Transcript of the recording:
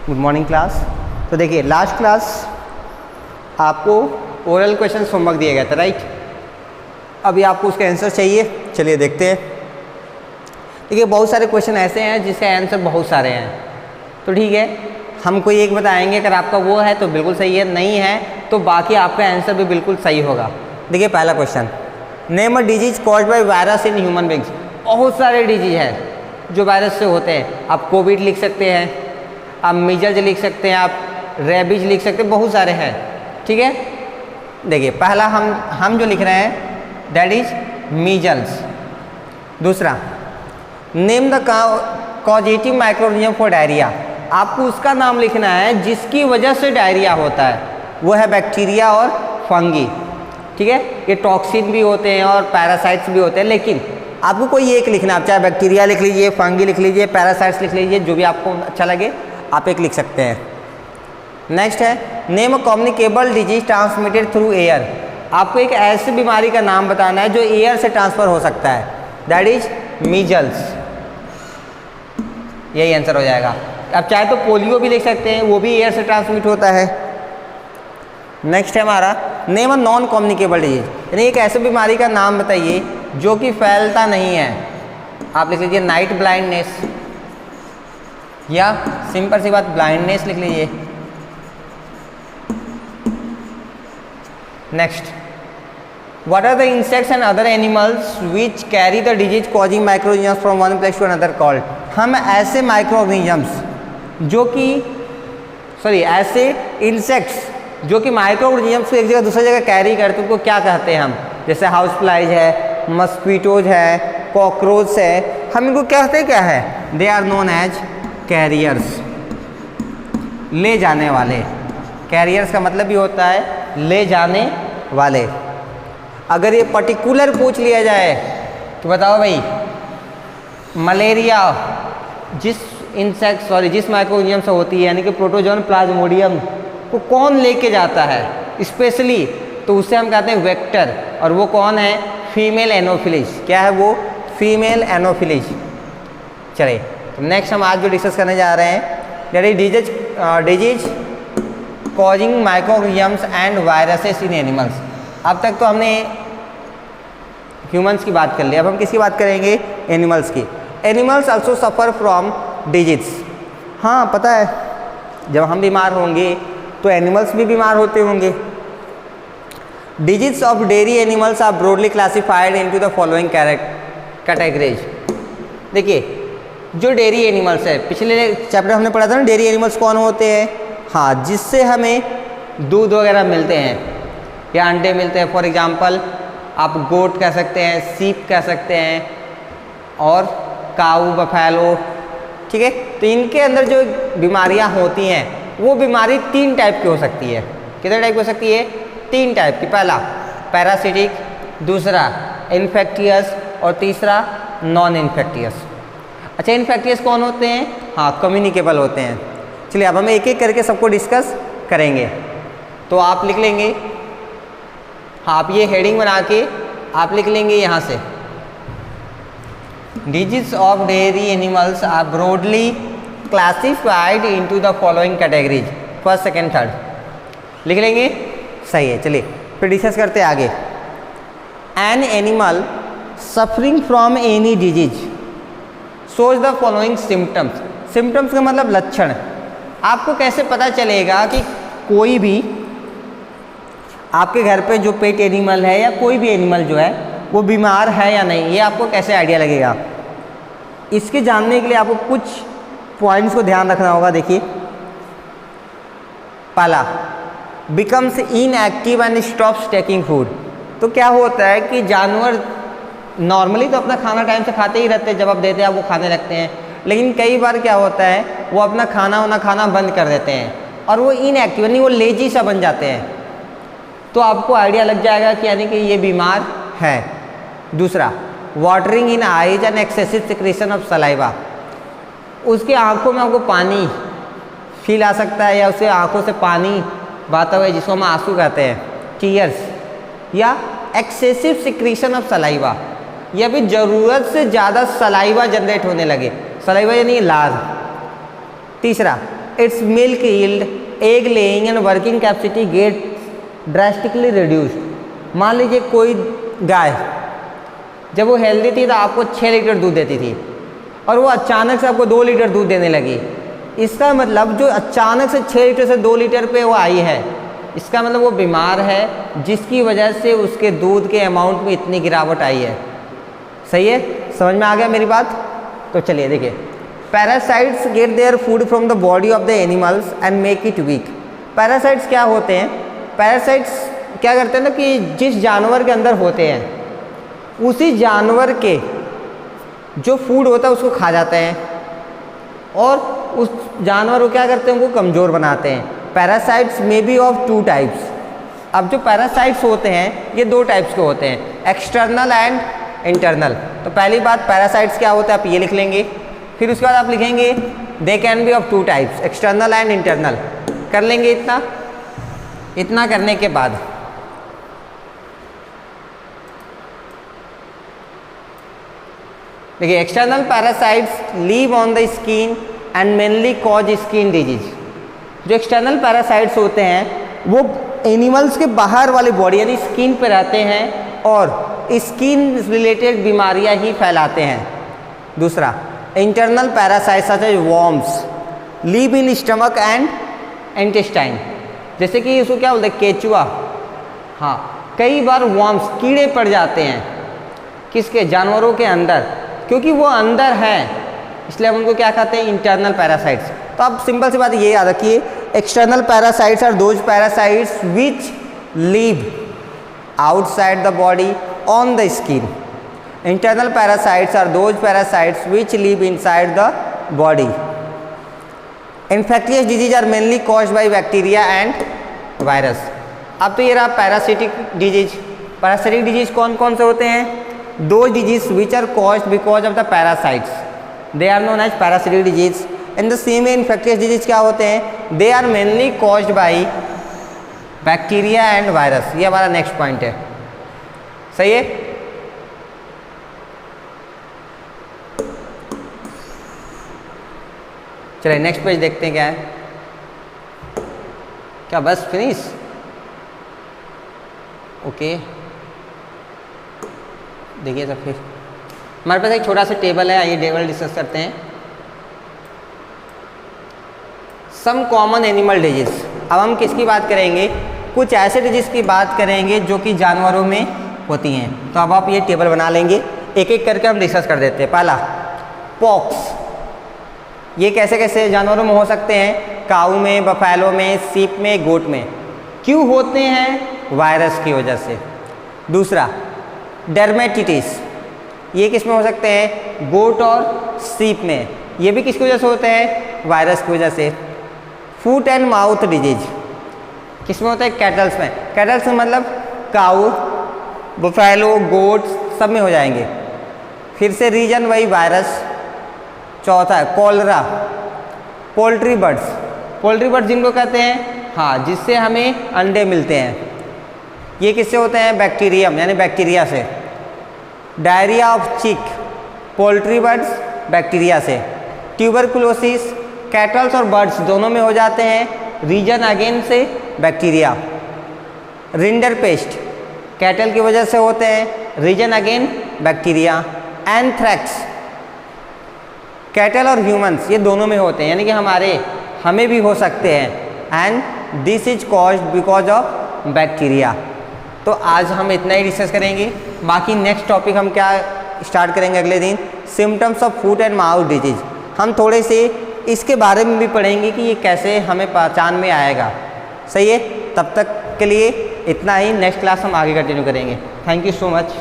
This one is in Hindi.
Good morning class. तो देखिए लास्ट क्लास आपको ओरल क्वेश्चन होमवर्क दिया गया था, राइट। अभी आपको उसका आंसर चाहिए, चलिए देखते हैं। देखिए बहुत सारे क्वेश्चन ऐसे हैं जिसके आंसर बहुत सारे हैं, तो ठीक है हम कोई एक बताएंगे, अगर आपका वो है तो बिल्कुल सही है, नहीं है तो बाकी आपका आंसर भी बिल्कुल सही होगा। देखिए पहला question, name a disease caused by virus in human beings. बहुत सारे डिजीज हैं जो वायरस से होते हैं। आप कोविड लिख सकते हैं, आप मीजल्स लिख सकते हैं, आप रेबीज लिख सकते हैं, बहुत सारे हैं, ठीक है। देखिए पहला हम जो लिख रहे हैं दैट इज मीजल्स। दूसरा, name the causative microorganism for diarrhoea. आपको उसका नाम लिखना है जिसकी वजह से डायरिया होता है, वो है बैक्टीरिया और फंगी, ठीक है। ये टॉक्सिन भी होते हैं और पैरासाइट्स भी होते हैं, लेकिन आपको कोई एक लिखना है। आप चाहे बैक्टीरिया लिख लीजिए, फंगी लिख लीजिए, पैरासाइट्स लिख लीजिए, जो भी आपको अच्छा लगे आप एक लिख सकते हैं। नेक्स्ट है, नेम अ communicable disease transmitted through air. आपको एक ऐसी बीमारी का नाम बताना है जो एयर से ट्रांसफर हो सकता है, दैट इज मीजल्स। यही आंसर हो जाएगा। आप चाहे तो पोलियो भी लिख सकते हैं, वो भी एयर से ट्रांसमिट होता है। नेक्स्ट है हमारा, name a non communicable disease, यानी एक ऐसी बीमारी का नाम बताइए जो कि फैलता नहीं है। आप लिख लीजिए नाइट ब्लाइंडनेस, या सिंपल सी बात ब्लाइंडनेस लिख लीजिए। Next, what are the insects and other animals which carry the disease causing microorganisms from one place to another called? हम ऐसे माइक्रोऑर्गेनिजम्स जो कि ऐसे इंसेक्ट्स जो कि माइक्रोऑर्गेनिजम्स को एक जगह दूसरी जगह कैरी करते हैं, उनको क्या कहते हैं हम? जैसे हाउस फ्लाइज है, मस्कीटोज है, कॉकरोच है, हम इनको कहते हैं क्या है? They are known as carriers, ले जाने वाले। कैरियर्स का मतलब भी होता है ले जाने वाले। अगर ये पर्टिकुलर पूछ लिया जाए तो बताओ भाई, मलेरिया जिस माइक्रोऑर्गेनिज्म से होती है, यानी कि प्रोटोजोन प्लाज्मोडियम को कौन लेके जाता है स्पेशली, तो उसे हम कहते हैं वेक्टर, और वो कौन है? Female Anopheles. क्या है वो? Female Anopheles. चलिए तो नेक्स्ट हम आज जो डिस्कस करने जा रहे हैं that is disease causing microorganisms and viruses in animals. अब तक तो हमने ह्यूमंस की बात कर ली, अब हम किसकी बात करेंगे? एनिमल्स की। Animals also suffer from disease. हाँ पता है, जब हम बीमार होंगे तो एनिमल्स भी बीमार होते होंगे। Disease of dairy animals are broadly classified into the following categories. देखिए जो डेयरी एनिमल्स है, पिछले चैप्टर हमने पढ़ा था ना डेयरी एनिमल्स कौन होते हैं? हाँ, जिससे हमें दूध वगैरह मिलते हैं या अंडे मिलते हैं। फॉर एग्जांपल आप गोट कह सकते हैं, सीप कह सकते हैं, और काऊ, बफैलो, ठीक है। तो इनके अंदर जो बीमारियां होती हैं वो बीमारी 3 टाइप की हो सकती है। कितने टाइप की हो सकती है? 3 टाइप की। पहला पैरासिटिक, दूसरा इन्फेक्टियस, और तीसरा नॉन इन्फेक्टियस। अच्छा, इन्फेक्टियस कौन होते हैं? हाँ, कम्युनिकेबल होते हैं। चलिए अब हम एक एक करके सबको डिस्कस करेंगे। तो आप लिख लेंगे, हाँ आप ये हेडिंग बना के आप लिख लेंगे यहाँ से, disease of dairy animals are broadly classified into the following categories, first, second, third लिख लेंगे। सही है, चलिए फिर डिस्कस करते हैं आगे। An animal suffering from any disease shows the following symptoms. Symptoms का मतलब लक्षण। आपको कैसे पता चलेगा कि कोई भी आपके घर पे जो पेट एनिमल है या कोई भी एनिमल जो है वो बीमार है या नहीं, ये आपको कैसे आइडिया लगेगा? इसके जानने के लिए आपको कुछ पॉइंट्स को ध्यान रखना होगा। देखिए पहला, becomes inactive and stops taking food. तो क्या होता है कि जानवर नॉर्मली तो अपना खाना टाइम से खाते ही रहते हैं, जब आप देते हैं आप वो खाने लगते हैं, लेकिन कई बार क्या होता है वो अपना खाना बंद कर देते हैं और वो इनएक्टिव यानी वो लेजी सा बन जाते हैं। तो आपको आइडिया लग जाएगा कि यानी कि ये बीमार है। दूसरा, watering in eyes and excessive secretion of saliva. उसके आंखों में आपको पानी फील आ सकता है, या उसके आंखों से पानी बहता हुआ जिसको हम आंसू कहते हैं, टीयर्स, या एक्सेसिव सिक्रेशन ऑफ सलाइवा, या भी ज़रूरत से ज़्यादा सलाइवा जनरेट होने लगे। सलाइवा यानी लार। तीसरा, its milk yield, egg laying and working capacity get drastically reduced. मान लीजिए कोई गाय जब वो हेल्दी थी तो आपको 6 लीटर दूध देती थी और वो अचानक से आपको 2 लीटर दूध देने लगी। इसका मतलब जो अचानक से 6 लीटर से 2 लीटर पे वो आई है, इसका मतलब वो बीमार है, जिसकी वजह से उसके दूध के अमाउंट में इतनी गिरावट आई है। सही है, समझ में आ गया मेरी बात? तो चलिए देखिए, parasites get their food from the body of the animals and make it weak. Parasites क्या होते हैं? पैरासाइट्स क्या करते हैं ना कि जिस जानवर के अंदर होते हैं उसी जानवर के जो फूड होता है उसको खा जाते हैं और उस जानवर को क्या करते हैं, उनको कमज़ोर बनाते हैं। Parasites may be of 2 types. अब जो पैरासाइट्स होते हैं ये 2 टाइप्स के होते हैं, एक्सटर्नल एंड इंटरनल। तो पहली बात पैरासाइट्स क्या होता है आप ये लिख लेंगे, फिर उसके बाद आप लिखेंगे they can be of 2 types, external and internal. कर लेंगे इतना करने के बाद देखिए, external parasites leave on the skin and mainly cause skin disease. जो एक्सटर्नल पैरासाइट्स होते हैं वो एनिमल्स के बाहर वाली बॉडी यानी स्किन पे रहते हैं और स्किन रिलेटेड बीमारियां ही फैलाते हैं। दूसरा, internal parasites such as worms live in stomach and intestine. जैसे कि इसको क्या बोलते हैं, केचुआ। हाँ, कई बार वॉर्म्स कीड़े पड़ जाते हैं किसके, जानवरों के अंदर, क्योंकि वो अंदर है इसलिए हम उनको क्या कहते हैं, इंटरनल पैरासाइट्स। तो अब सिंपल सी बात ये याद रखिए, external parasites are those parasites which live outside the body on the skin. Internal parasites are those parasites which live inside the body. Infectious disease are mainly caused by bacteria and virus. अब तो ये रहा पैरासिटिक डिजीज। पैरासिटिक डिजीज कौन कौन से होते हैं? Those disease which are caused because of the parasites, they are known as parasitic disease. In the same way, infectious disease क्या होते हैं? They are mainly caused by bacteria and virus. ये हमारा नेक्स्ट पॉइंट है। सही है? चलिए नेक्स्ट पेज देखते हैं क्या है। क्या बस फिनिश? ओके, देखिए सर, फिर हमारे पास एक छोटा सा टेबल है, आइए टेबल डिस्कस करते हैं। Some common animal disease. अब हम किसकी बात करेंगे? कुछ ऐसे डिजीज की बात करेंगे जो कि जानवरों में होती हैं। तो अब आप ये टेबल बना लेंगे, एक एक करके हम डिस्कस कर देते हैं। पहला, पॉक्स। ये कैसे कैसे जानवरों में हो सकते हैं? काऊ में, बफैलो में, सीप में, गोट में। क्यों होते हैं? वायरस की वजह से। दूसरा, डर्मेटिटिस। ये किस में हो सकते हैं? गोट और सीप में। ये भी किसकी वजह से होते हैं? वायरस की वजह से। फूट एंड माउथ डिजीज किस में होता है? कैटल्स में। कैटल्स में मतलब काऊ, बफैलो, गोट सब में हो जाएंगे। फिर से रीजन वही वायरस। चौथा है cholera, poultry birds. Poultry birds जिनको कहते हैं, हाँ, जिससे हमें अंडे मिलते हैं। ये किससे होते हैं? बैक्टीरियम यानी बैक्टीरिया से। Diarrhoea of chick, poultry birds bacteria से। ट्यूबरकुलोसिस कैटल्स और बर्ड्स दोनों में हो जाते हैं, रीजन अगेन से बैक्टीरिया। रिंडर पेस्ट कैटल की वजह से होते हैं, reason again bacteria. Anthrax cattle और ह्यूमंस ये दोनों में होते हैं, यानी कि हमें भी हो सकते हैं। And this is caused because of bacteria. तो आज हम इतना ही डिस्कस करेंगे, बाकी नेक्स्ट टॉपिक हम क्या स्टार्ट करेंगे अगले दिन, symptoms of foot and mouth disease. हम थोड़े से इसके बारे में भी पढ़ेंगे कि ये कैसे हमें पहचान में आएगा। सही है, तब तक के लिए इतना ही। नेक्स्ट क्लास हम आगे कंटिन्यू करेंगे। Thank you so much.